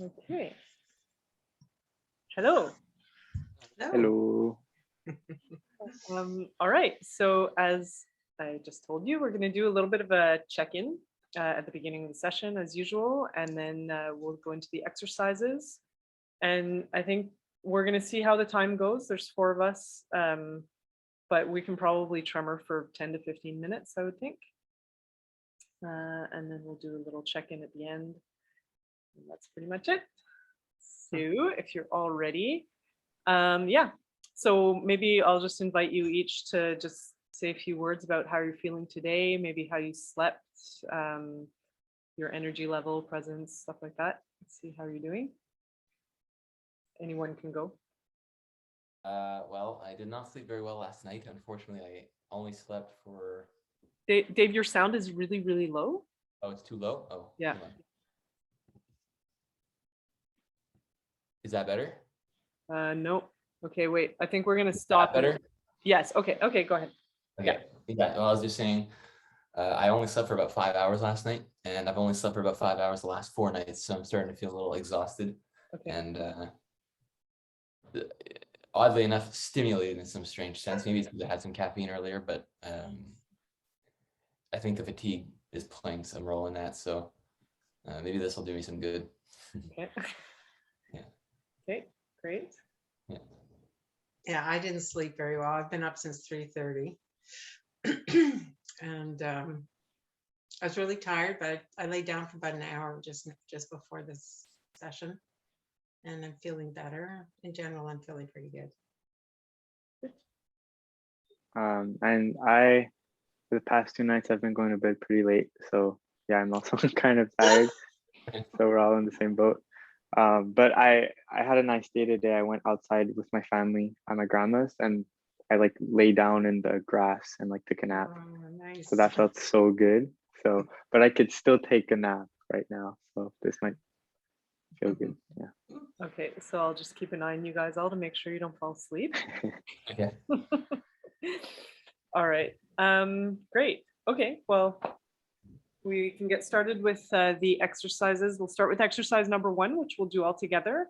Okay. Hello. Hello. All right. So as I just told you, we're going to do a little bit of a check-in at the beginning of the session as usual, and then we'll go into the exercises. And I think we're going to see how the time goes. There's 4 of us, but we can probably tremor for 10 to 15 minutes, I would think. And then we'll do a little check-in at the end. And that's pretty much it. So if you're all ready, yeah. So maybe I'll just invite you each to just say a few words about how you're feeling today, maybe how you slept, your energy level, presence, stuff like that. Let's see how you're doing. Anyone can go. Well, I did not sleep very well last night. Unfortunately, I only slept for... Dave, your sound is really, really low. Oh, it's too low? Oh, yeah. Is that better? No. Okay, wait. I think we're going to stop. Better? Yes. Okay. Okay, go ahead. Okay. Yeah. Well, I was just saying, I only slept for about 5 hours last night, and I've only slept for about 5 hours the last 4 nights, so I'm starting to feel a little exhausted. Okay. And oddly enough, stimulated in some strange sense. Maybe it's because I had some caffeine earlier, but I think the fatigue is playing some role in that. So maybe this will do me some good. Okay. Yeah. Okay, great. Yeah. Yeah, I didn't sleep very well. I've been up since 3:30. And I was really tired, but I laid down for about an hour just before this session. And I'm feeling better. In general, I'm feeling pretty good. And I, for the past 2 nights, I've been going to bed pretty late. So yeah, I'm also kind of tired. So we're all in the same boat. But I had a nice day today. I went outside with my family at my grandma's, and I like lay down in the grass and like took a nap. Oh, nice. So that felt so good. So, but I could still take a nap right now. So this might feel good. Yeah. Okay, so I'll just keep an eye on you guys all to make sure you don't fall asleep. Okay. All right. Great. Okay, well, we can get started with the exercises. We'll start with exercise number 1, which we'll do all together.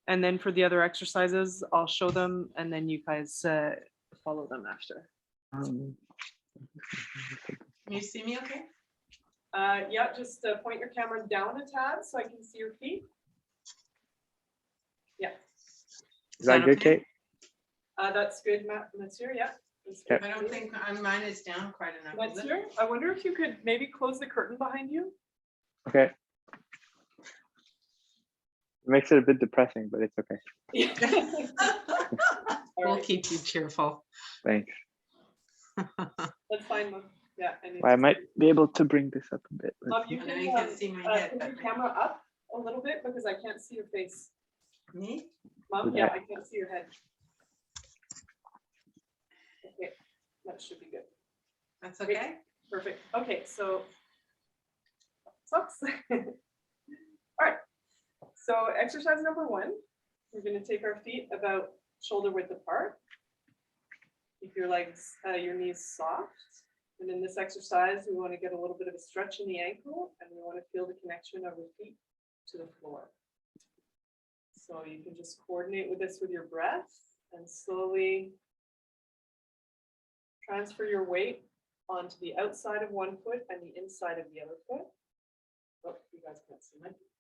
And then for the other exercises, I'll show them and then you guys follow them after. Can you see me okay? Yeah, just point your camera down a tad so I can see your feet. Yeah. Is that good, okay? Kate? That's good, Monsieur. Yeah. Okay. I don't think mine is down quite enough. Monsieur, I wonder if you could maybe close the curtain behind you. Okay. It makes it a bit depressing, but it's okay. We'll keep you cheerful. Thanks. That's fine, Mom. Yeah. Well, I might be able to bring this up a bit. Mom, you And then you can see my head. put your camera up a little bit because I can't see your face. Me? Mom, Would yeah, I- I can't see your head. Okay, that should be good. That's okay? Perfect. Okay, so socks. All right. So exercise number 1, we're going to take our feet about shoulder width apart. Keep your legs, your knees soft. And in this exercise, we want to get a little bit of a stretch in the ankle, and we want to feel the connection of the feet to the floor. So you can just coordinate with this with your breath and slowly transfer your weight onto the outside of one foot and the inside of the other foot. Oh, you guys can't see my feet.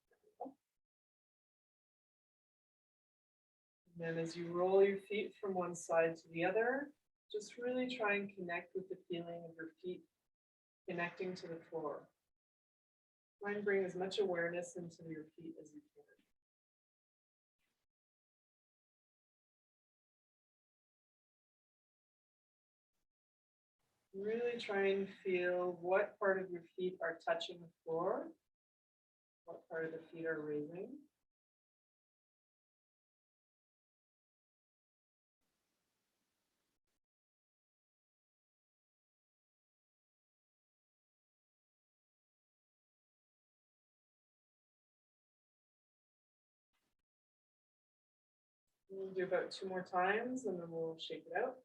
And then as you roll your feet from one side to the other, just really try and connect with the feeling of your feet connecting to the floor. Try and bring as much awareness into your feet as you can. Really try and feel what part of your feet are touching the floor, what part of the feet are raising. We'll do about 2 more times and then we'll shake it out.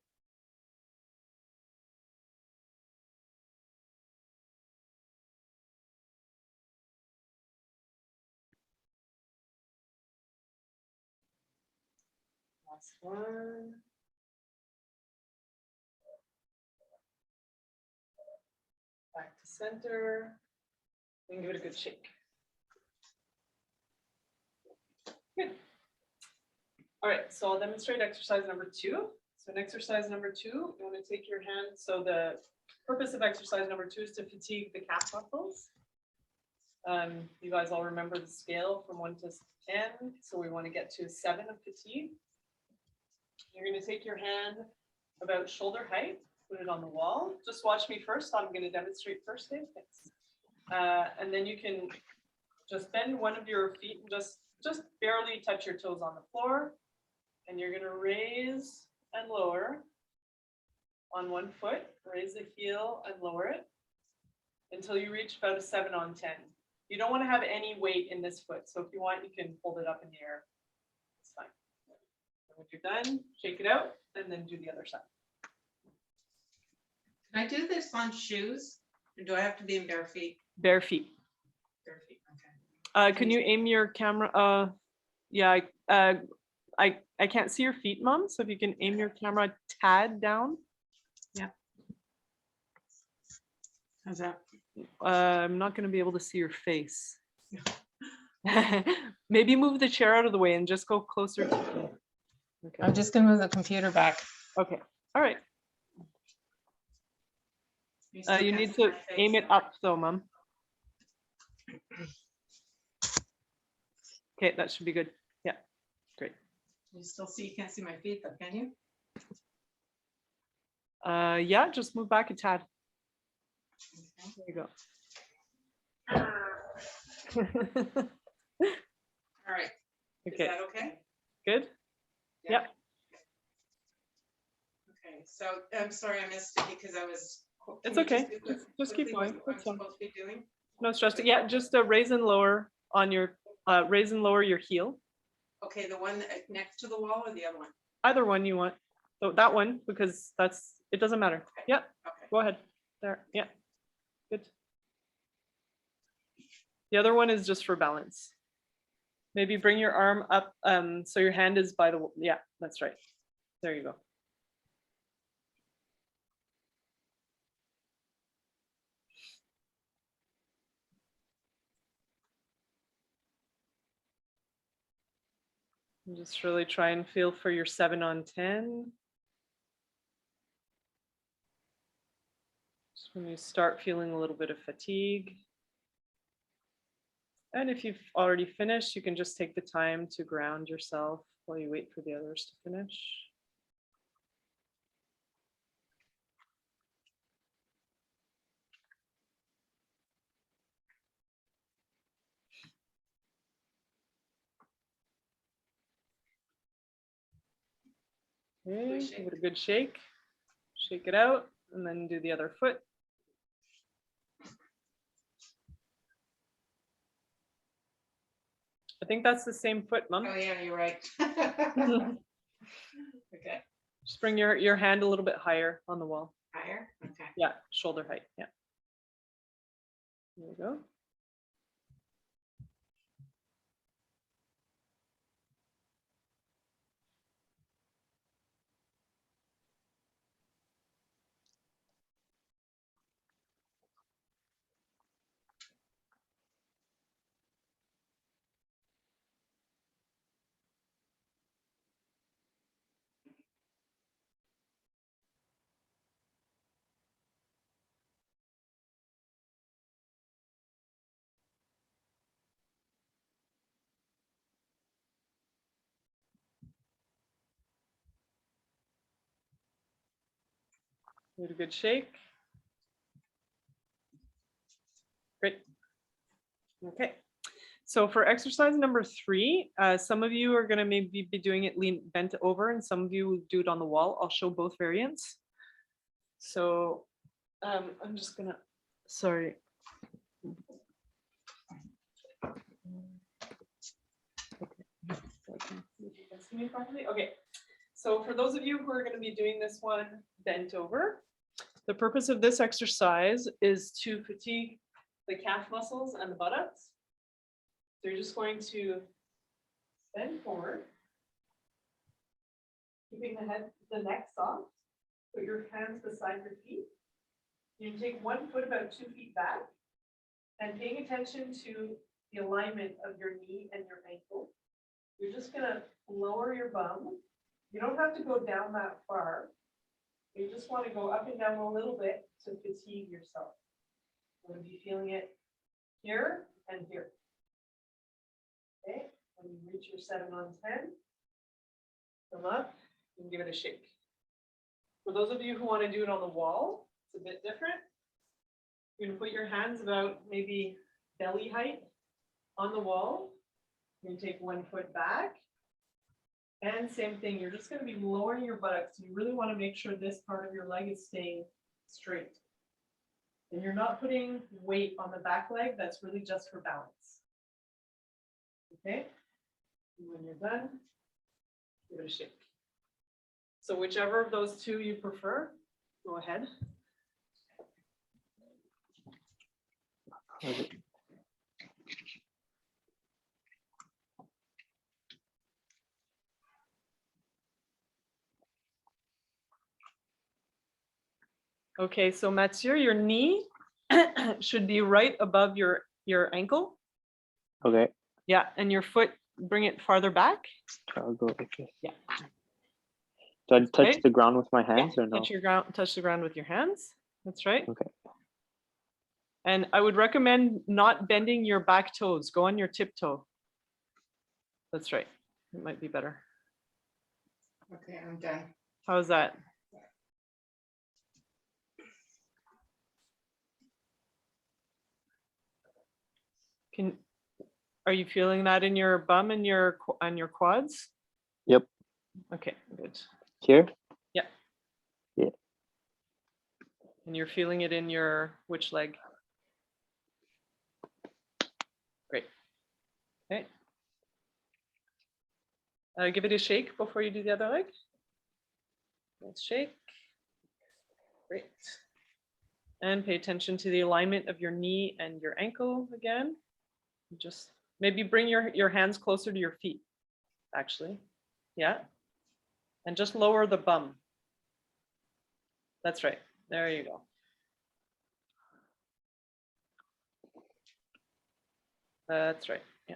Last one. Back to center. And give it a good shake. Good. All right, so I'll demonstrate exercise number 2. So in exercise number 2, you want to take your hand. So the purpose of exercise number 2 is to fatigue the calf muscles. You guys all remember the scale from 1 to 10. So we want to get to 7 of fatigue. You're going to take your hand about shoulder height, put it on the wall. Just watch me first. I'm going to demonstrate first, Dave. Thanks. And then you can just bend one of your feet and just barely touch your toes on the floor. And you're going to raise and lower on one foot, raise the heel and lower it until you reach about a 7 on 10. You don't want to have any weight in this foot. So if you want, you can hold it up in the air. It's fine. And when you're done, shake it out and then do the other side. Can I do this on shoes? Or do I have to be in bare feet? Bare feet. Bare feet, okay. Can you aim your camera? Yeah, I can't see your feet, Mom. So if you can aim your camera a tad down. Yeah. How's that? I'm not going to be able to see your face. Maybe move the chair out of the way and just go closer to me. Okay. I'm just gonna move the computer back. Okay. All right. still You can't need see to my face. aim it up though, Mom. Okay, that should be good. Yeah, great. You still see, you can't see my feet though, can you? Yeah, just move back a tad. Okay. There you go. All right, is Okay, that okay? good. Yeah. Okay, so I'm sorry I missed it because I was. It's can you okay. do Just keep quickly going. what I'm That's fine. supposed to be doing? No stress. Yeah, just raise and lower on your raise and lower your heel. Okay, the one next to the wall or the other one? Either one you want. So that one, because it doesn't matter. Okay. Yeah, Okay. go ahead. There. Yeah. Good. The other one is just for balance. Maybe bring your arm up so your hand is by the, yeah, that's right. There you go. And just really try and feel for your 7 on 10. Just when you start feeling a little bit of fatigue. And if you've already finished, you can just take the time to ground yourself while you wait for the others to finish. Okay, give it a good shake. Shake it out and then do the other foot. I think that's the same foot, Mom. Oh, yeah, you're right. Okay, Just bring your hand a little bit higher on the wall. higher, okay. Yeah, shoulder height. Yeah. There you go. Give it a good shake. Great. Okay. So for exercise number 3, some of you are going to maybe be doing it bent over and some of you will do it on the wall. I'll show both variants. So I'm just going to, sorry. Okay. So for those of you who are going to be doing this one bent over, the purpose of this exercise is to fatigue the calf muscles and the buttocks. So you're just going to bend forward Keeping the neck soft. Put your hands beside your feet. You take 1 foot about 2 feet back and paying attention to the alignment of your knee and your ankle. You're just gonna lower your bum. You don't have to go down that far. You just want to go up and down a little bit to fatigue yourself. You're gonna be feeling it here and here. Okay, when you reach your 7 on 10, come up and give it a shake. For those of you who want to do it on the wall, it's a bit different. You're going to put your hands about maybe belly height on the wall. You're going to take 1 foot back. And same thing, you're just going to be lowering your buttocks. You really want to make sure this part of your leg is staying straight. And you're not putting weight on the back leg, that's really just for balance. Okay? And when you're done, give it a shake. So whichever of those two you prefer, go ahead. Okay, so Mathieu, your knee should be right above your ankle. Okay, Yeah, and your foot, bring it farther back. I'll go like this. Yeah. Do I touch right. the ground with my hands or no? Touch the ground with your hands. That's right. Okay. And I would recommend not bending your back toes. Go on your tiptoe. That's right. It might be better. Okay, I'm done. How's that? Are you feeling that in your bum and on your quads? Yep. Okay, good. Here? Yeah. Yeah. And you're feeling it in your which leg? Great. Okay. Give it a shake before you do the other leg. Let's shake. Great. And pay attention to the alignment of your knee and your ankle again. Just maybe bring your hands closer to your feet, actually. Yeah. And just lower the bum. That's right. There you go. That's right. Yeah.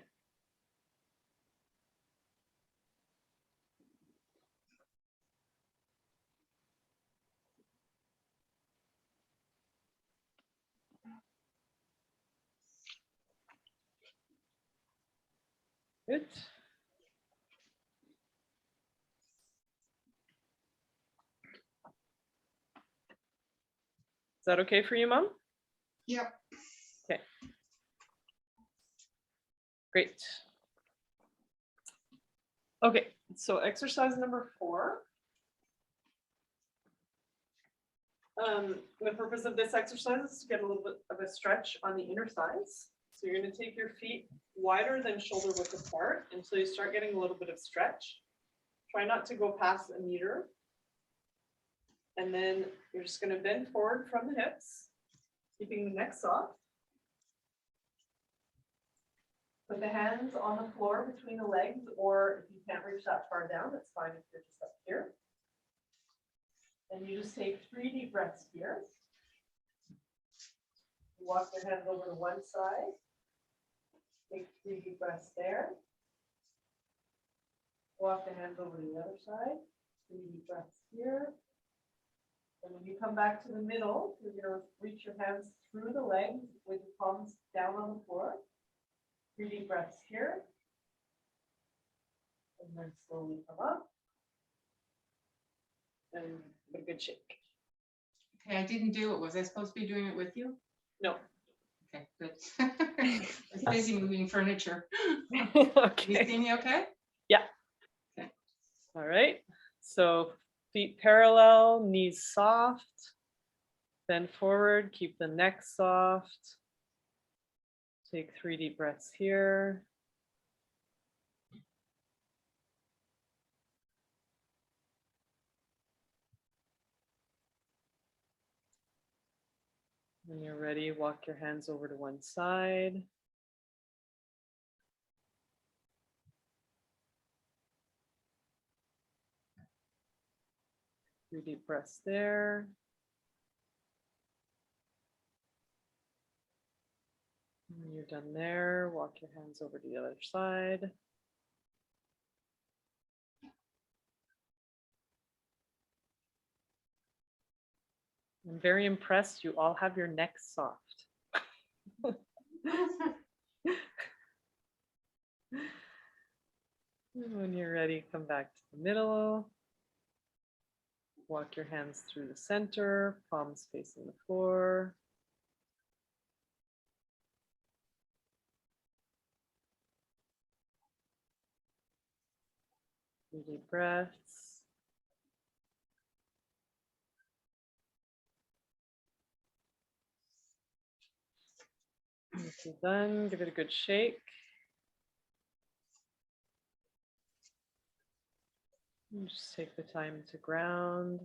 Good. Is that okay for you, Mom? Yep. Okay. Great. Okay, so exercise number 4. The purpose of this exercise is to get a little bit of a stretch on the inner thighs. So you're going to take your feet wider than shoulder width apart until you start getting a little bit of stretch. Try not to go past a meter. And then you're just going to bend forward from the hips, keeping the neck soft. Put the hands on the floor between the legs, or if you can't reach that far down, that's fine if you're just up here. And you just take 3 deep breaths here. Walk your hands over to one side. Take 3 deep breaths there. Walk the hands over to the other side. 3 deep breaths here. And when you come back to the middle, you're going to reach your hands through the legs with your palms down on the floor. 3 deep breaths here. And then slowly come up. And a good shake. Okay, I didn't do it. Was I supposed to be doing it with you? No. Okay, good. I was busy moving furniture. Okay. You see me okay? Yeah. Okay. All right. So feet parallel, knees soft. Bend forward, keep the neck soft. Take 3 deep breaths here. When you're ready, walk your hands over to one side. 3 deep breaths there. When you're done there, walk your hands over to the other side. I'm very impressed. You all have your necks soft. And when you're ready, come back to the middle. Walk your hands through the center, palms facing the floor. Deep breaths. Once you're done, give it a good shake. And just take the time to ground.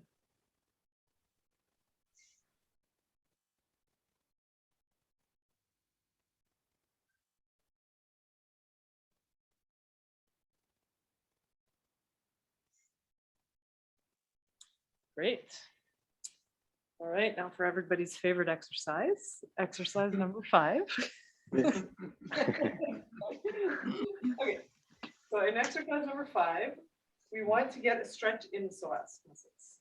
Great. All right, now for everybody's favorite exercise, exercise number 5. Okay, so in exercise number 5, we want to get a stretch in the psoas muscles.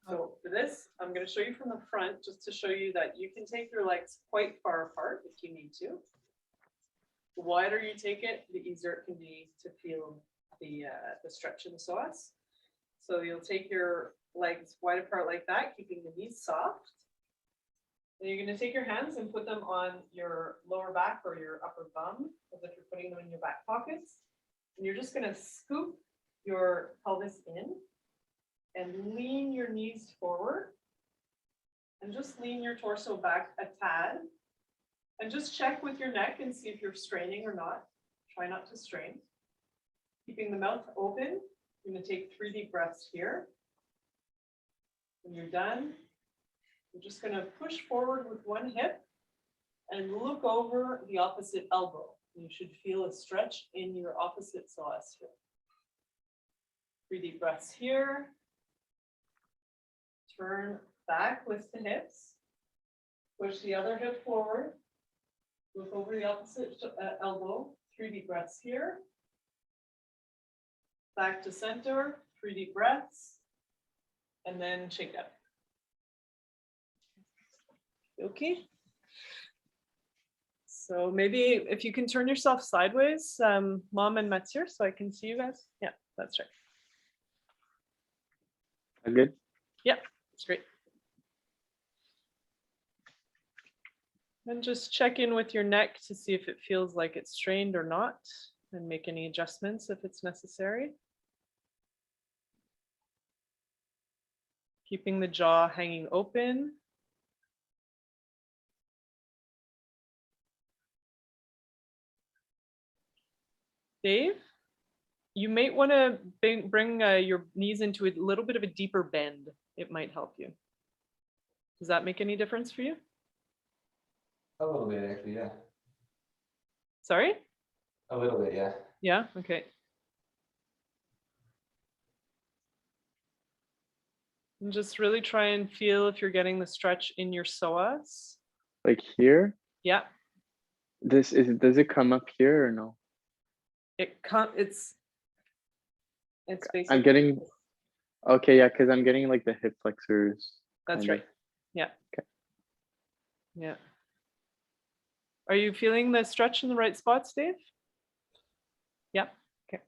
So for this, I'm going to show you from the front just to show you that you can take your legs quite far apart if you need to. The wider you take it, the easier it can be to feel the stretch in the psoas. So you'll take your legs wide apart like that, keeping the knees soft. Then you're going to take your hands and put them on your lower back or your upper bum, as if you're putting them in your back pockets. And you're just going to scoop your pelvis in and lean your knees forward. And just lean your torso back a tad. And just check with your neck and see if you're straining or not. Try not to strain. Keeping the mouth open, you're going to take 3 deep breaths here. When you're done, you're just going to push forward with one hip and look over the opposite elbow. You should feel a stretch in your opposite psoas here. 3 deep breaths here. Turn back with the hips. Push the other hip forward. Look over the opposite elbow. 3 deep breaths here. Back to center. 3 deep breaths. And then shake up. Okay. So maybe if you can turn yourself sideways, Mom and Matsir, so I can see you guys. Yeah, that's right. Good. Yeah, that's great. And just check in with your neck to see if it feels like it's strained or not, and make any adjustments if it's necessary. Keeping the jaw hanging open. Dave, you might want to bring your knees into a little bit of a deeper bend. It might help you. Does that make any difference for you? A little bit, actually, yeah. Sorry? A little bit, yeah. Yeah, okay. And just really try and feel if you're getting the stretch in your psoas. Like here? Yeah, Does it come up here or no? it's basically. I'm getting, okay, yeah, because I'm getting like the hip flexors. That's kind of. right. Yeah. Okay. Yeah. Are you feeling the stretch in the right spots, Dave? Yeah. Okay.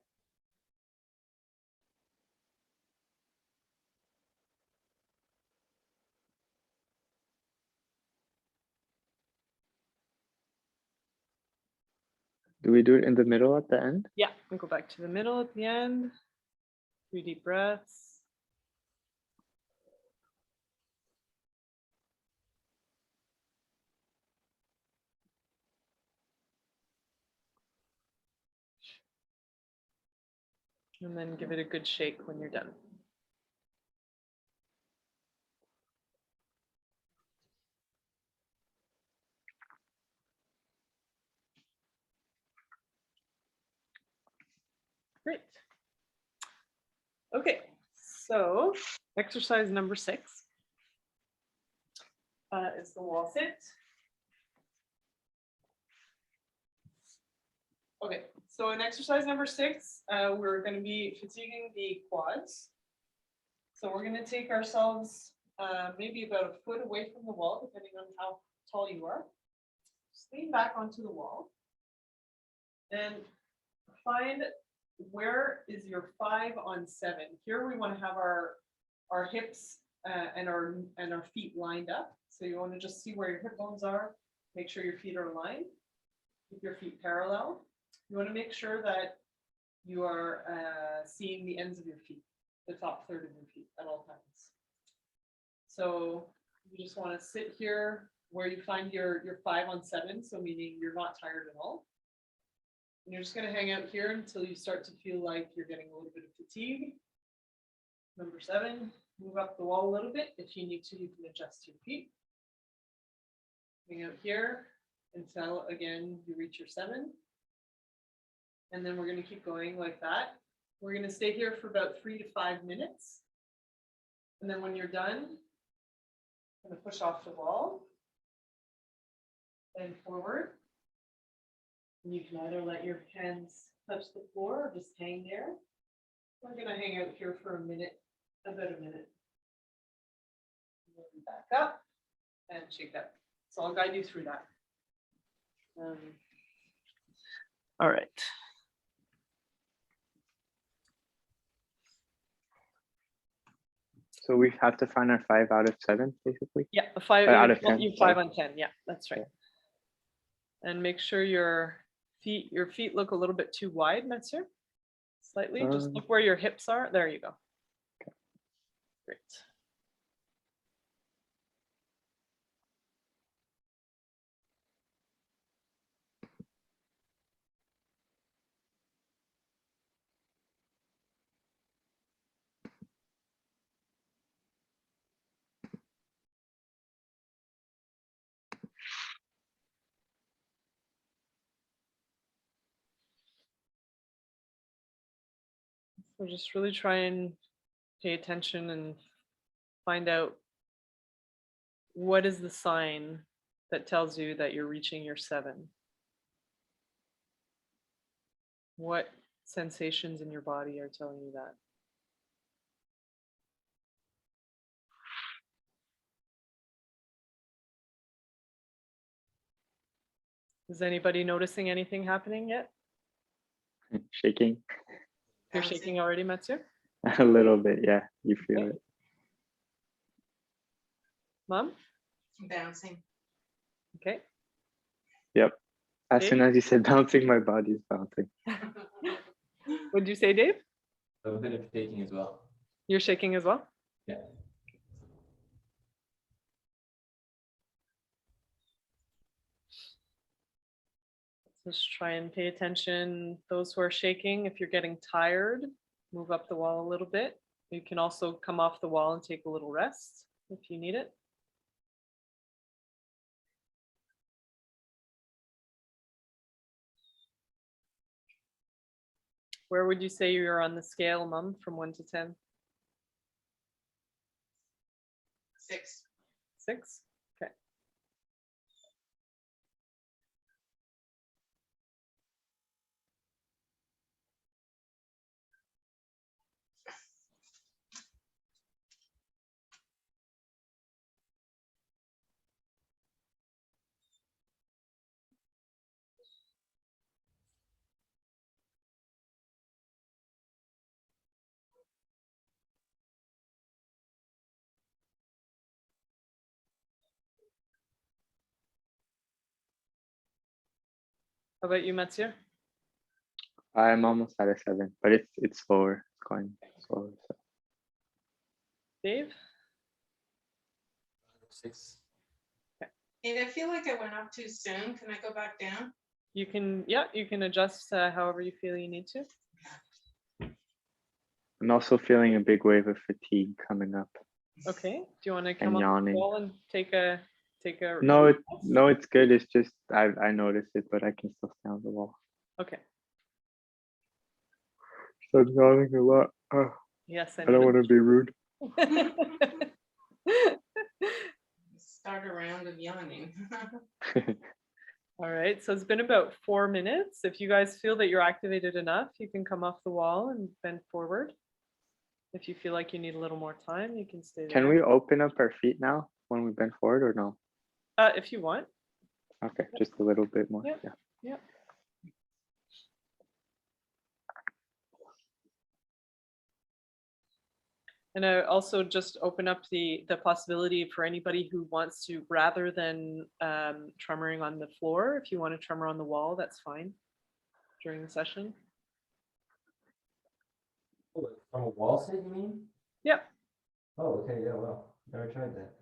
Do we do it in the middle at the end? Yeah. We'll go back to the middle at the end. 3 deep breaths. And then give it a good shake when you're done. Great. Okay, So exercise number 6 is the wall sit. Okay, so in exercise number 6, we're going to be fatiguing the quads. So we're going to take ourselves maybe about a foot away from the wall, depending on how tall you are. Just lean back onto the wall and find where is your 5 on 7. Here we want to have our hips and our feet lined up. So you want to just see where your hip bones are. Make sure your feet are aligned. Keep your feet parallel. You want to make sure that you are seeing the ends of your feet, the top third of your feet at all times. So you just want to sit here where you find your 5 on 7, so meaning you're not tired at all. And you're just going to hang out here until you start to feel like you're getting a little bit of fatigue. Number 7, move up the wall a little bit. If you need to, you can adjust your feet. Hang out here until, again, you reach your 7. And then we're going to keep going like that. We're going to stay here for about 3 to 5 minutes. And then when you're done, I'm going to push off the wall and forward. And you can either let your hands touch the floor or just hang there. We're going to hang out here for a minute, about a minute. Back up and shake that. So I'll guide you through that. All right. So we have to find our 5 out of 7, basically. Yeah, a 5 out of 10, you 5 on 10. Yeah, that's right. And make sure your feet look a little bit too wide, Metzer. Slightly. Just look where your hips are. There you go. Okay. Great. So just really try and pay attention and find out what is the sign that tells you that you're reaching your 7. What sensations in your body are telling you that? Is anybody noticing anything happening yet? Shaking You're Bouncing. shaking already, Metzer? a little bit. Yeah, you feel Okay. it. Mom? Bouncing. Okay. Yep. As soon Dave? as you said bouncing, my body's bouncing. What did you say, Dave? A bit of shaking as well. You're shaking as well? Yeah. Just try and pay attention. Those who are shaking, if you're getting tired, move up the wall a little bit. You can also come off the wall and take a little rest if you need it. Where would you say you're on the scale, Mom, from 1 to 10? 6. 6? Okay. How about you, Mathieu? I'm almost at a 7, but it's slower. It's going slower. So. Dave? 6. And I feel like I went up too soon. Can I go back down? You can, yeah, you can adjust however you feel you need to. I'm also feeling a big wave of fatigue coming up. Okay. Do you want to come up the yawning. wall and take a No, it's good. It's just I noticed it, but I can still stay on the wall. Okay. So I'm yawning a lot. Oh. Yes, I don't want to be rude. Start a round of yawning. All right, so it's been about 4 minutes. If you guys feel that you're activated enough, you can come off the wall and bend forward. If you feel like you need a little more time, you can stay there. Can we open up our feet now when we bend forward or no? If you want. Okay, just a little bit more. Yep. Yeah. Yep. And I also just open up the possibility for anybody who wants to, rather than tremoring on the floor, if you want to tremor on the wall, that's fine during the session. From a wall sit, you mean? Yep. Oh, okay, yeah, well, never tried that.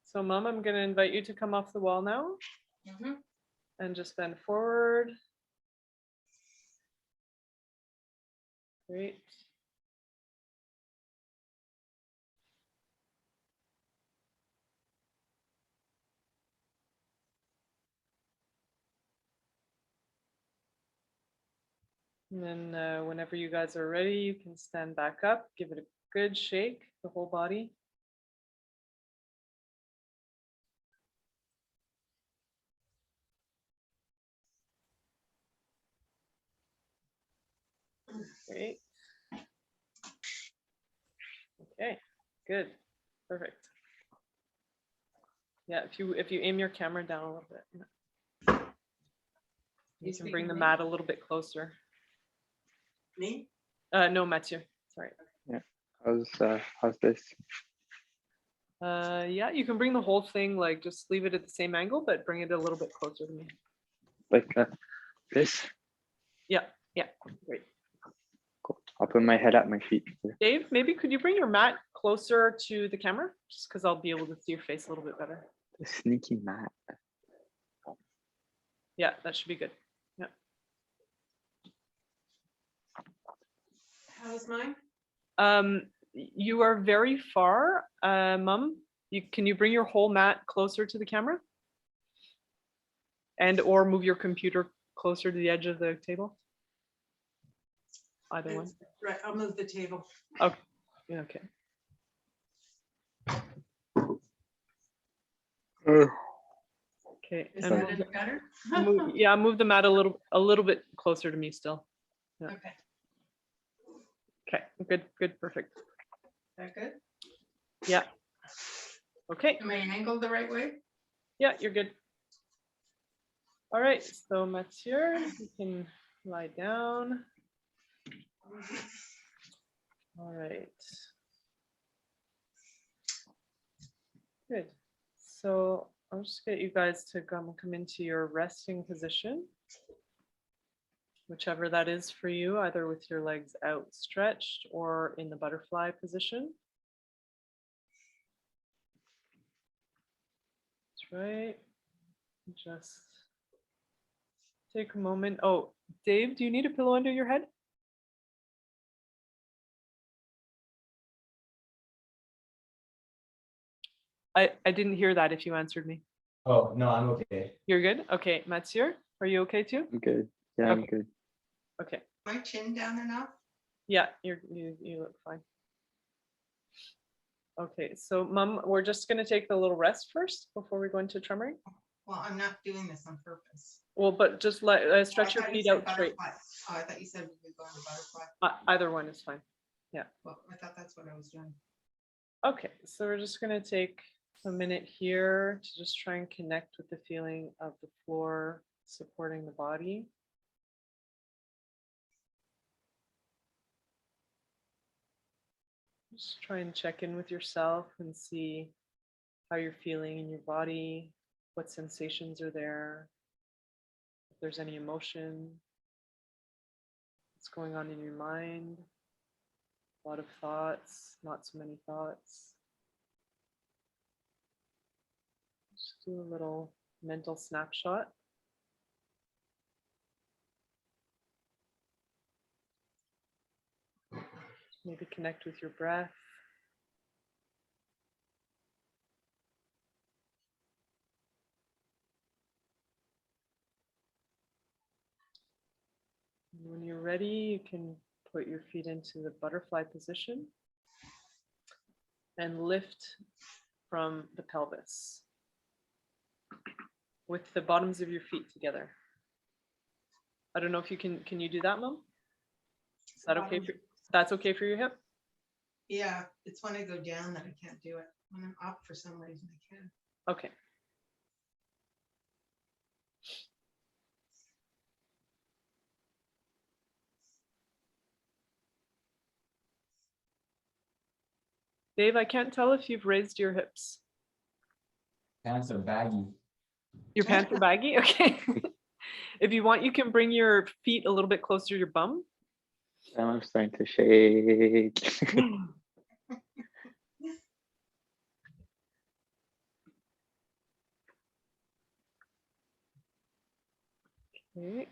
So Mom, I'm going to invite you to come off the wall now and just bend forward. Great. And then whenever you guys are ready, you can stand back up, give it a good shake, the whole body. Great. Okay, good, perfect. Yeah, if you aim your camera down a little bit, you can bring the mat a little bit closer. Me? No, Mathieu, sorry. Yeah. How's this? Yeah, you can bring the whole thing, like just leave it at the same angle, but bring it a little bit closer to me. Like this? Yeah, great. Cool. I'll put my head at my feet. Here. Dave, maybe could you bring your mat closer to the camera? Just because I'll be able to see your face a little bit better. The sneaky mat. Yeah, that should be good. Yeah. How is mine? You are very far, Mum. Can you bring your whole mat closer to the camera? And or move your computer closer to the edge of the table? Either one. Right, I'll move the table. Okay. Yeah, okay. Okay. Is And that any better? move the mat a little bit closer to me still. Yeah. Okay, Okay. Good. Perfect. is that good? Yeah. Okay. Am I angled the right way? Yeah, you're good. All right. So Mathieu, you can lie down. All right. Good. So I'll just get you guys to come into your resting position, whichever that is for you, either with your legs outstretched or in the butterfly position. That's right. Just take a moment. Oh, Dave, do you need a pillow under your head? I didn't hear that if you answered me. Oh, no, I'm okay. You're good? Okay, Mathieu, are you okay too? I'm good. Yeah, I'm Okay. good. Okay. My chin down enough? Yeah, you look fine. Okay, so Mum, we're just gonna take a little rest first before we go into tremoring. Well, I'm not doing this on purpose. Well, but just stretch your I thought you feet said out straight. butterfly. Oh, I thought you said we could go into butterfly. Either one is fine. Well, I thought that's what I was doing. Okay, so we're just gonna take a minute here to just try and connect with the feeling of the floor supporting the body. Just try and check in with yourself and see how you're feeling in your body, what sensations are there, if there's any emotion, what's going on in your mind, a lot of thoughts, not so many thoughts. Just do a little mental snapshot. Maybe connect with your breath. When you're ready, you can put your feet into the butterfly position and lift from the pelvis with the bottoms of your feet together. I don't know if you can you do that, Mom? Is that okay for, that's okay for your hip? Yeah, it's when I go down that I can't do it. When I'm up, for some reason, I can. Okay. Dave, I can't tell if you've raised your hips. Pants are baggy. Your pants are baggy? Okay. If you want, you can bring your feet a little bit closer to your bum. I'm starting to shake. Okay.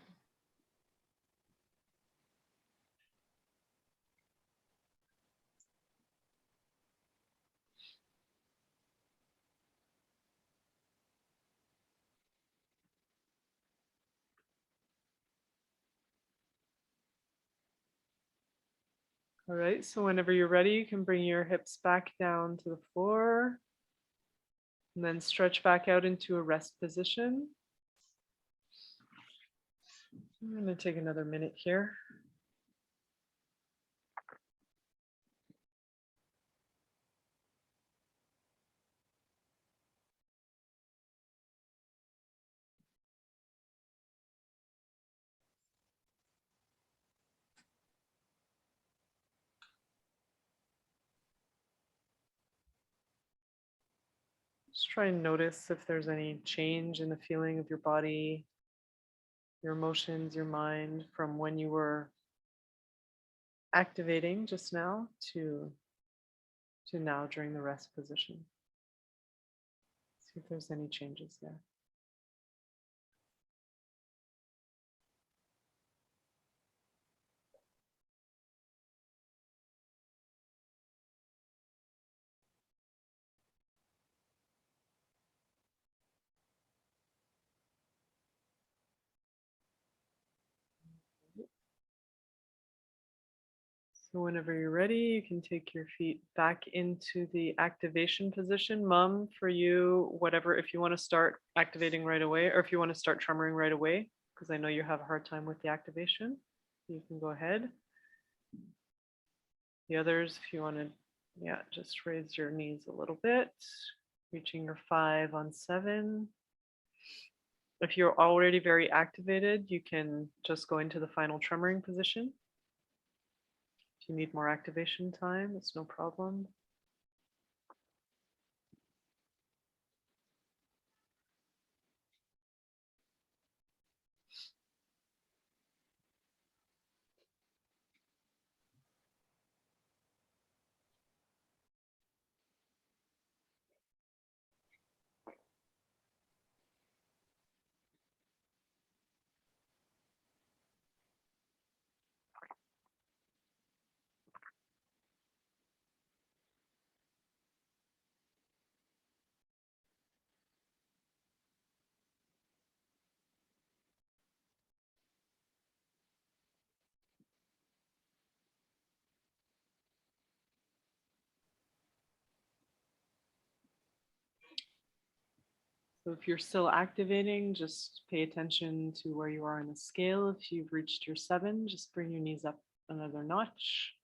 All right, so whenever you're ready, you can bring your hips back down to the floor and then stretch back out into a rest position. I'm going to take another minute here. Just try and notice if there's any change in the feeling of your body, your emotions, your mind from when you were activating just now to now during the rest position. See if there's any changes there. So whenever you're ready, you can take your feet back into the activation position. Mom, for you, whatever, if you want to start activating right away, or if you want to start tremoring right away, because I know you have a hard time with the activation, you can go ahead. The others, if you want to, yeah, just raise your knees a little bit, reaching your 5 on 7. If you're already very activated, you can just go into the final tremoring position. If you need more activation time, it's no problem. So if you're still activating, just pay attention to where you are on the scale. If you've reached your 7, just bring your knees up another notch.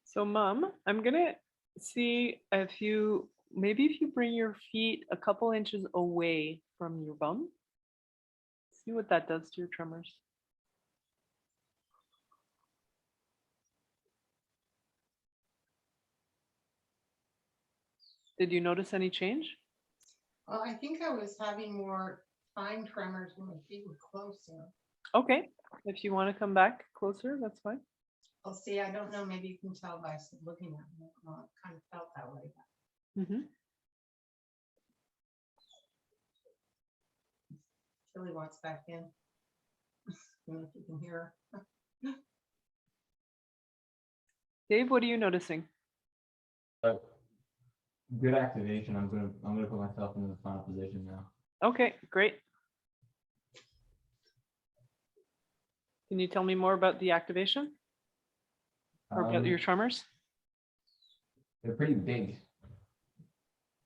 So Mom, I'm gonna see if you, maybe if you bring your feet a couple inches away from your bum, see what that does to your tremors. Did you notice any change? Well, I think I was having more fine tremors when my feet were closer. Okay, if you want to come back closer, that's fine. I'll see, I don't know, maybe you can tell by looking at me, it kind of felt that way. Mhm. Tilly wants back in. I don't know if you can hear her. Dave, what are you noticing? Good activation. I'm gonna put myself in the final position now. Okay, great. Can you tell me more about the activation or about your tremors? They're pretty big.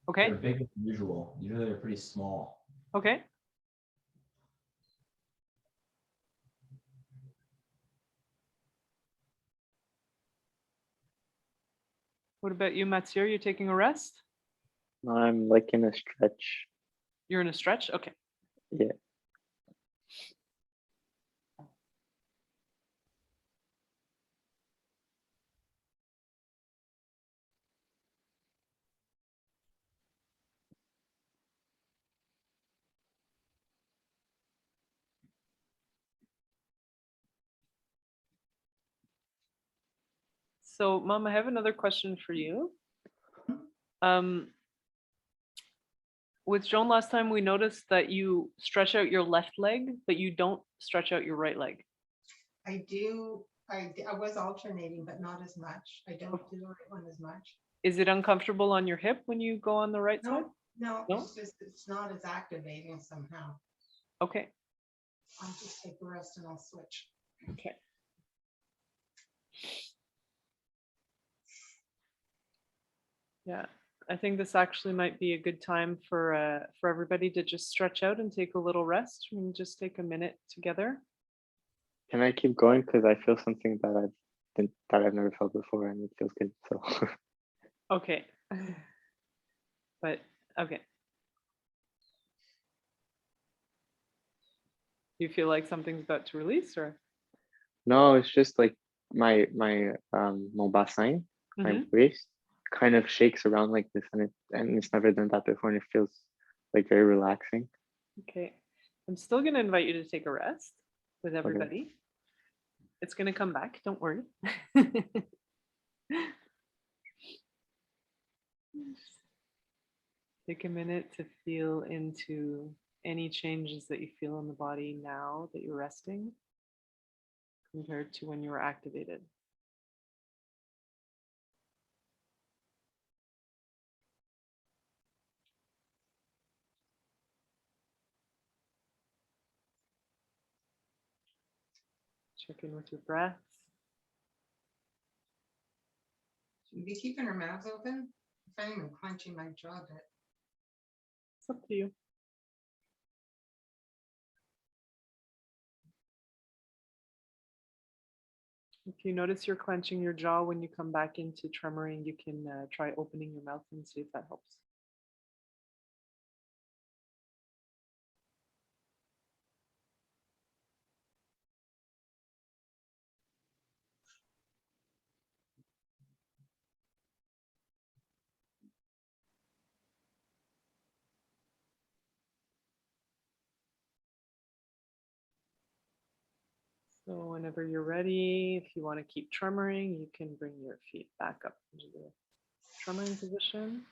Okay, They're bigger than usual. Usually they're pretty small. okay. What about you, Mathieu? You taking a rest? No, I'm like in a stretch. You're in a stretch? Okay. Yeah. So, Mom, I have another question for you. Um, with Joan last time, we noticed that you stretch out your left leg, but you don't stretch out your right leg. I do, I was alternating, but not as much. I don't do the right one as much. Is it uncomfortable on your hip when you go on the right side? No, No? it's just, it's not as activating somehow. Okay. I'll just take a rest and I'll switch. Okay. Yeah, I think this actually might be a good time for everybody to just stretch out and take a little rest. We can just take a minute together. Can I keep going? Because I feel something that I've never felt before, and it feels good. So Okay. But okay. Do you feel like something's about to release or? no, it's just like my mon bassin, my Mhm. waist kind of shakes around like this, and it's never done that before, and it feels like very relaxing. Okay. I'm still going to invite you to take a rest with Okay. everybody. It's going to come back. Don't worry. Take a minute to feel into any changes that you feel in the body now that you're resting compared to when you were activated. Check in with your breath. Should we be keeping our mouths open? If I'm even clenching my jaw a bit. It's up to you. If you notice you're clenching your jaw when you come back into tremoring, you can try opening your mouth and see if that helps. So whenever you're ready, if you want to keep tremoring, you can bring your feet back up into the tremoring position.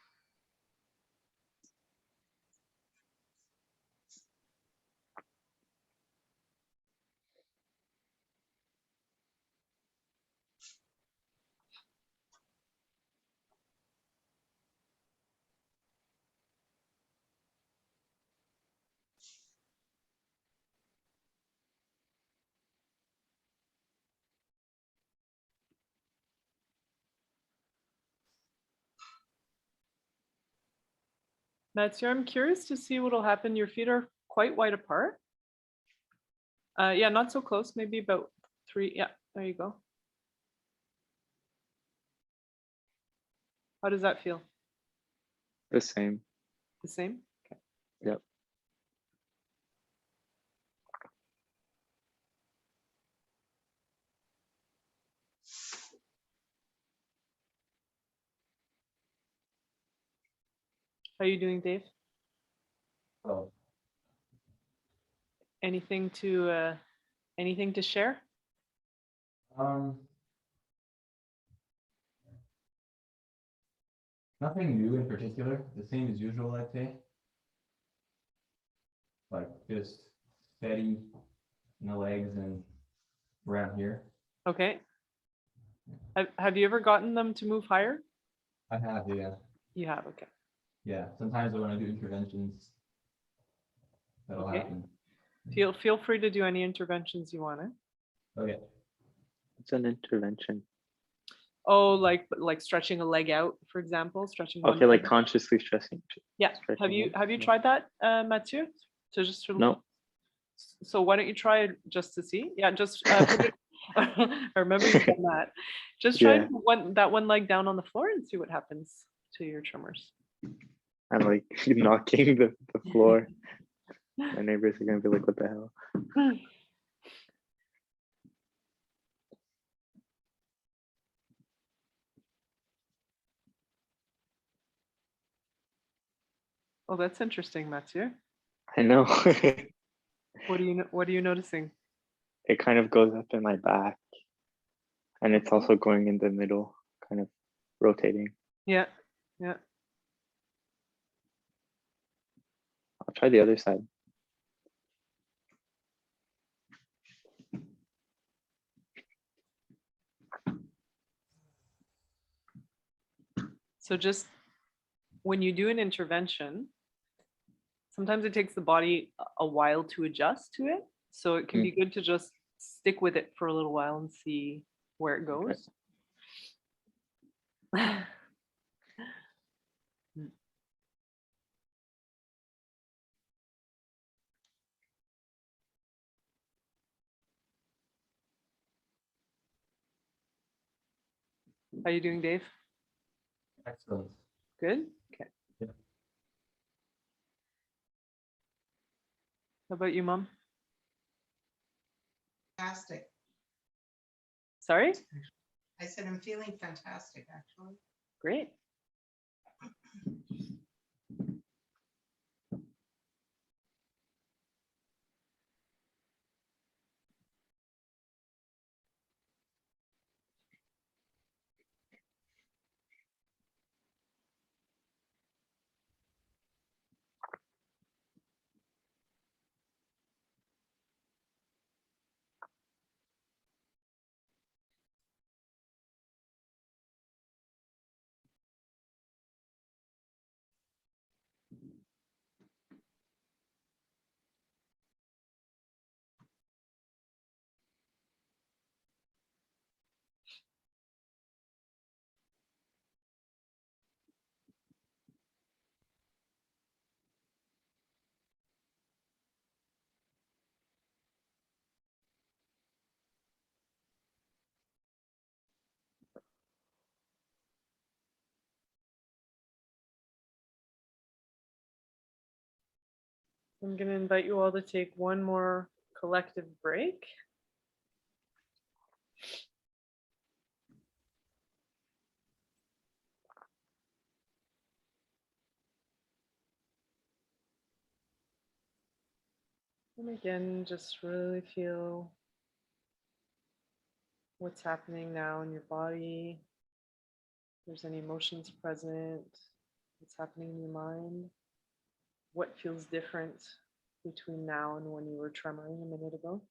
Mathieu, I'm curious to see what'll happen. Your feet are quite wide apart. Yeah, not so close, maybe about 3. Yeah, there you go. How does that feel? The same. The same? Okay. Yep. How are you doing, Dave? Oh, Anything to share? um, Nothing new in particular, the same as usual, I'd say. Like just steady in the legs and around here. Okay. Have you ever gotten them to move higher? I have, yeah. You have, okay. Yeah, sometimes when I do interventions, that'll Okay. happen. Feel free to do any interventions you want to. Okay. It's an intervention. Oh, like stretching a leg out, for example, stretching one Okay, like leg. consciously stressing. Yeah. Have stretching you it. tried that, Mathieu? To just sort of- No. So why don't you try it just to see? Yeah, just put it. I remember you've done that. Just try Yeah. to put that one leg down on the floor and see what happens to your tremors. I'm like knocking the floor. My neighbors are gonna be like, what the hell? Oh, that's interesting, Mathieu. I know. What are you noticing? It kind of goes up in my back. And it's also going in the middle, kind of rotating. Yeah, yeah. I'll try the other side. So just when you do an intervention, sometimes it takes the body a while to adjust to it. So it can be good to just stick with it for a little while and see where it goes. How you doing, Dave? Excellent. Good? Okay. Yeah. How about you, Mom? Fantastic. Sorry? I said I'm feeling fantastic, actually. Great. I'm going to invite you all to take one more collective break. And again, just really feel what's happening now in your body. If there's any emotions present, what's happening in your mind, what feels different between now and when you were tremoring a minute ago.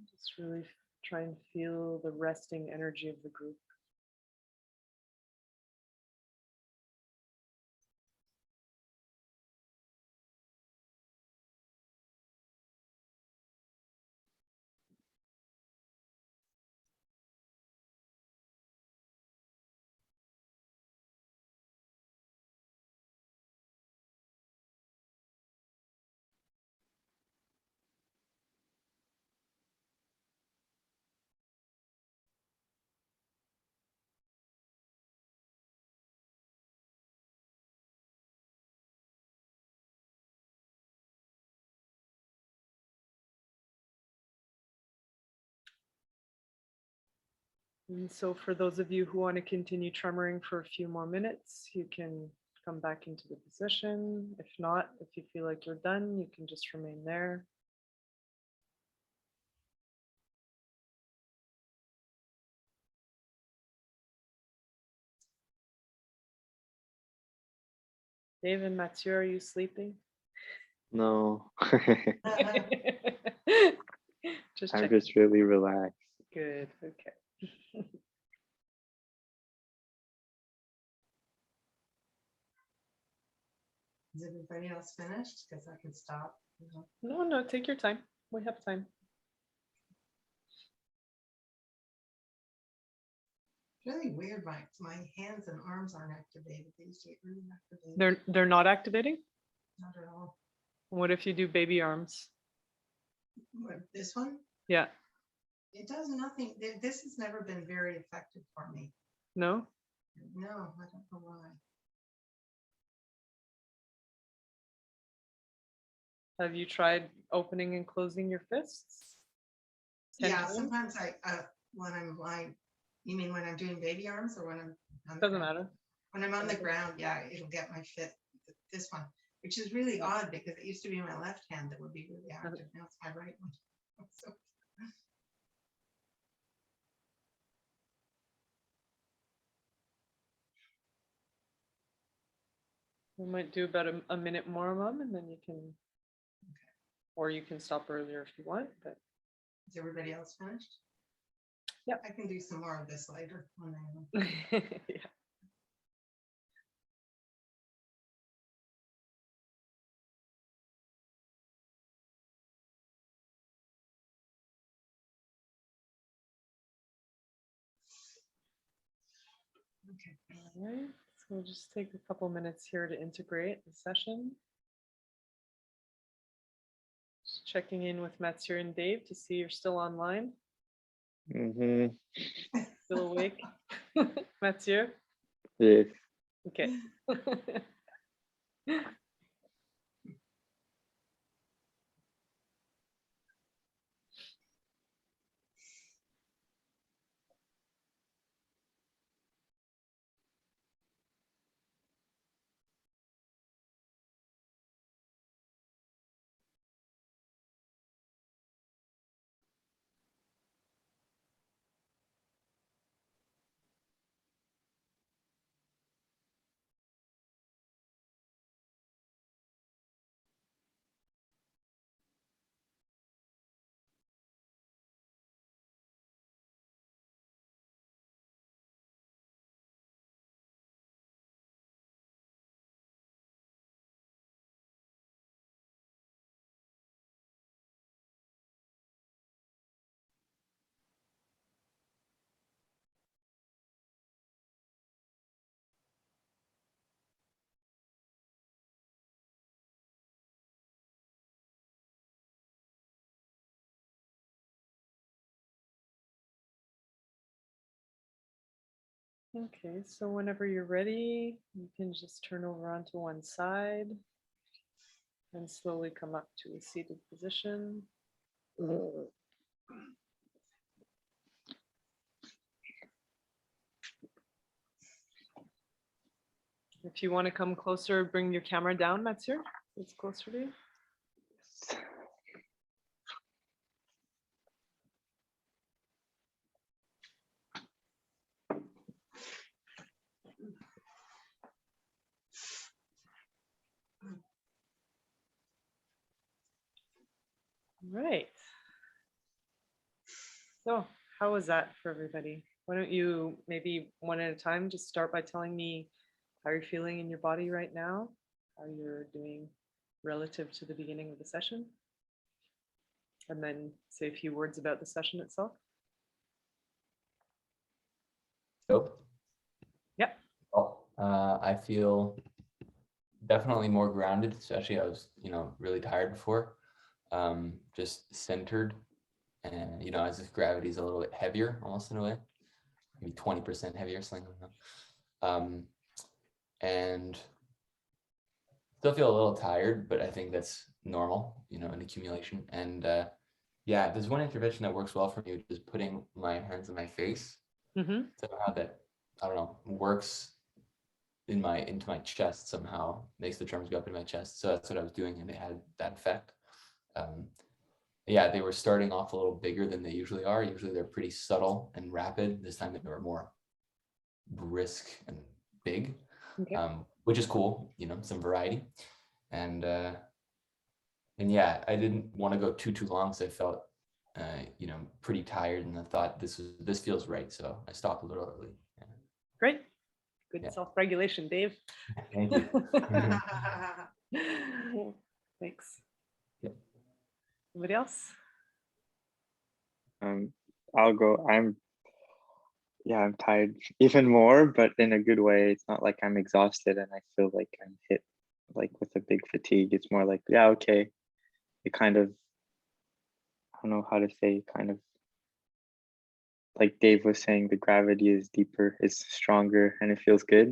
Just really try and feel the resting energy of the group. And so for those of you who want to continue tremoring for a few more minutes, you can come back into the position. If not, if you feel like you're done, you can just remain there. Dave and Mathieu, are you sleeping? No, Just I'm checking. just really relaxed. Good. Okay. Is everybody else finished? Because I can stop. No, take your time. We have time. Really weird. My hands and arms aren't activated. They used to get really activated. They're not activating? Not at all. What if you do baby arms? What, this one? Yeah. It does nothing. This has never been very effective for me. No? No, I don't know why. Have you tried opening and closing your fists? 10 Yeah, times? sometimes when I'm lying, you mean when I'm doing baby arms or when I'm on the Doesn't ground? matter. When I'm on the ground, yeah, it'll get my fit, this one, which is really odd because it used to be my left hand that would be really active. Now it's my right one. So, We might do about a minute more, Mom, and then you can, or you can stop earlier if you want, but is everybody else finished? Yep. I can do some more of this later when yeah. Okay. All right. So we'll just take a couple minutes here to integrate the session. Just checking in with Mathieu and Dave to see you're still online, Mm-hmm. still awake. Mathieu? Yes. Okay. Okay, so whenever you're ready, you can just turn over onto one side and slowly come up to a seated position. If you want to come closer, bring your camera down, Mathieu. It's closer to you. Right. So how was that for everybody? Why don't you maybe one at a time just start by telling me how you're feeling in your body right now, how you're doing relative to the beginning of the session, and then say a few words about the session itself. Nope. Yep. Well, I feel definitely more grounded, especially I was, really tired before. Just centered, and as if gravity's a little bit heavier, almost in a way, maybe 20% heavier, something like that. And still feel a little tired, but I think that's normal, an accumulation. And yeah, there's one intervention that works well for me, which is putting my hands on my face. Mm-hmm. Somehow that, I don't know, works into my chest somehow, makes the tremors go up in my chest. So that's what I was doing, and it had that effect. Yeah, they were starting off a little bigger than they usually are. Usually they're pretty subtle and rapid. This time they were more brisk and big, Okay. which is cool, you know, some variety. And yeah, I didn't want to go too long, so I felt, you know, pretty tired, and I thought this feels right, so I stopped a little early. Yeah. Great. Good Yeah. self-regulation, Dave. Thank you. Thanks. Yep. Anybody else? I'll go. I'm tired even more, but in a good way. It's not like I'm exhausted and I feel like I'm hit like with a big fatigue. It's more like, yeah, okay. It kind of, I don't know how to say, kind of like Dave was saying, the gravity is deeper, it's stronger, and it feels good.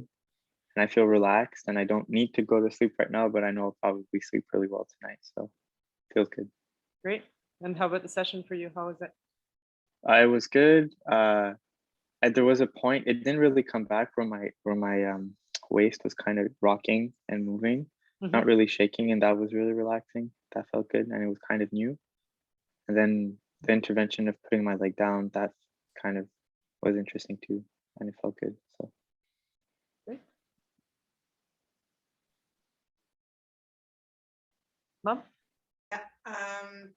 And I feel relaxed, and I don't need to go to sleep right now, but I know I'll probably sleep really well tonight. So it feels good. Great. And how about the session for you? How was it? It was good. There was a point, it didn't really come back where my waist was kind of rocking and moving, not Mhm. really shaking, and that was really relaxing. That felt good, and it was kind of new. And then the intervention of putting my leg down, that kind of was interesting too, and it felt good. So Great. Mom? Yeah,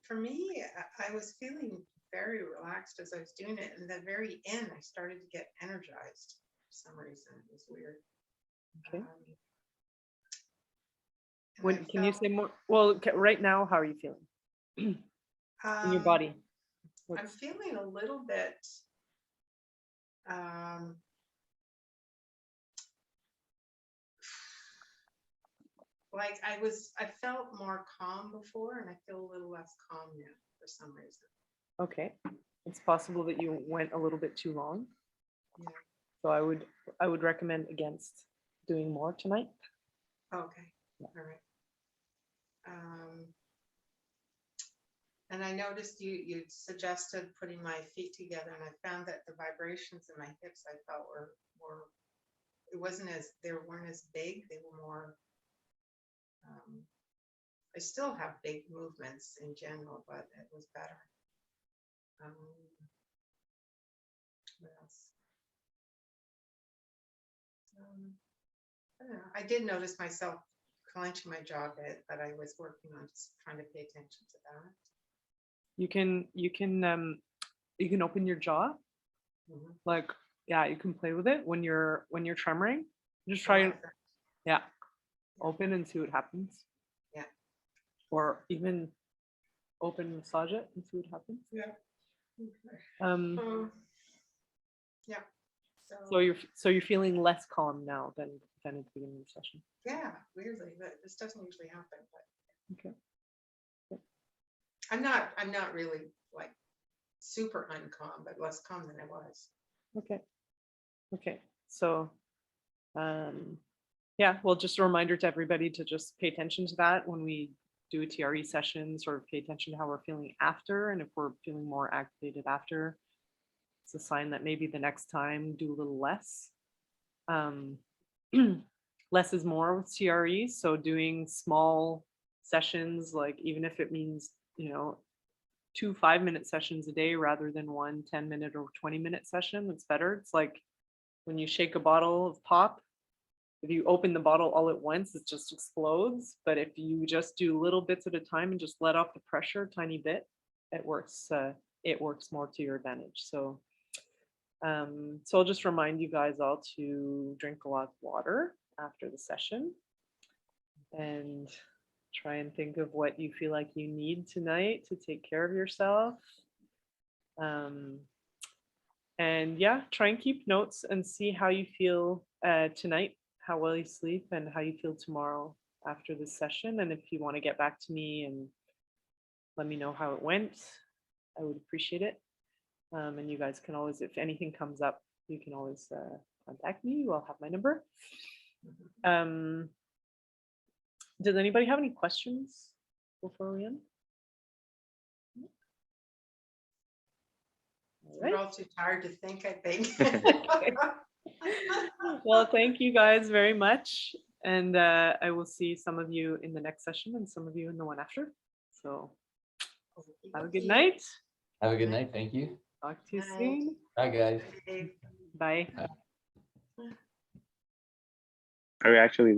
for me, I was feeling very relaxed as I was doing it. And at the very end, I started to get energized for some reason. It was weird. Okay. And When I can you felt, say more? Well, right now, how are you feeling in your body? I'm What's- feeling a little bit like I felt more calm before, and I feel a little less calm now for some reason. Okay. It's possible that you went a little bit too long. Yeah. So I would recommend against doing more tonight. Okay. Yeah. All right. And I noticed you suggested putting my feet together, and I found that the vibrations in my hips I felt were more. They weren't as big. They were more. I still have big movements in general, but it was better. What else? I don't know. I did notice myself clenching my jaw a bit, but I was working on just trying to pay attention to that. You can open your jaw. Mhm. Like, yeah, you can play with it when you're tremoring. Just I try like that. yeah, open and see what happens. Yeah. Or even open, massage it and see what happens. Yeah. Okay. Yeah. So you're feeling less calm now than at the beginning of the session. Yeah, weirdly, this doesn't usually happen, but Okay. I'm not really like super uncalm, but less calm than I was. Okay. Okay. So yeah, well, just a reminder to everybody to just pay attention to that when we do a TRE session, sort of pay attention to how we're feeling after. And if we're feeling more activated after, it's a sign that maybe the next time do a little less. Less is more with TRE. So doing small sessions, like even if it means, 2 5-minute sessions a day rather than 1 10-minute or 20-minute session, it's better. It's like when you shake a bottle of pop, if you open the bottle all at once, it just explodes. But if you just do little bits at a time and just let off the pressure a tiny bit, it works more to your advantage. So I'll just remind you guys all to drink a lot of water after the session and try and think of what you feel like you need tonight to take care of yourself. And yeah, try and keep notes and see how you feel tonight, how well you sleep, and how you feel tomorrow after this session. And if you want to get back to me and let me know how it went, I would appreciate it. And you guys can always, if anything comes up, you can always contact me. You all have my number. Does anybody have any questions before we end? All We're right. all too tired to think, I think. Well, thank you guys very much. And I will see some of you in the next session and some of you in the one after. So have a good night. Have a good night. Thank you. Talk to you Night. soon. Bye, guys. Bye. are we actually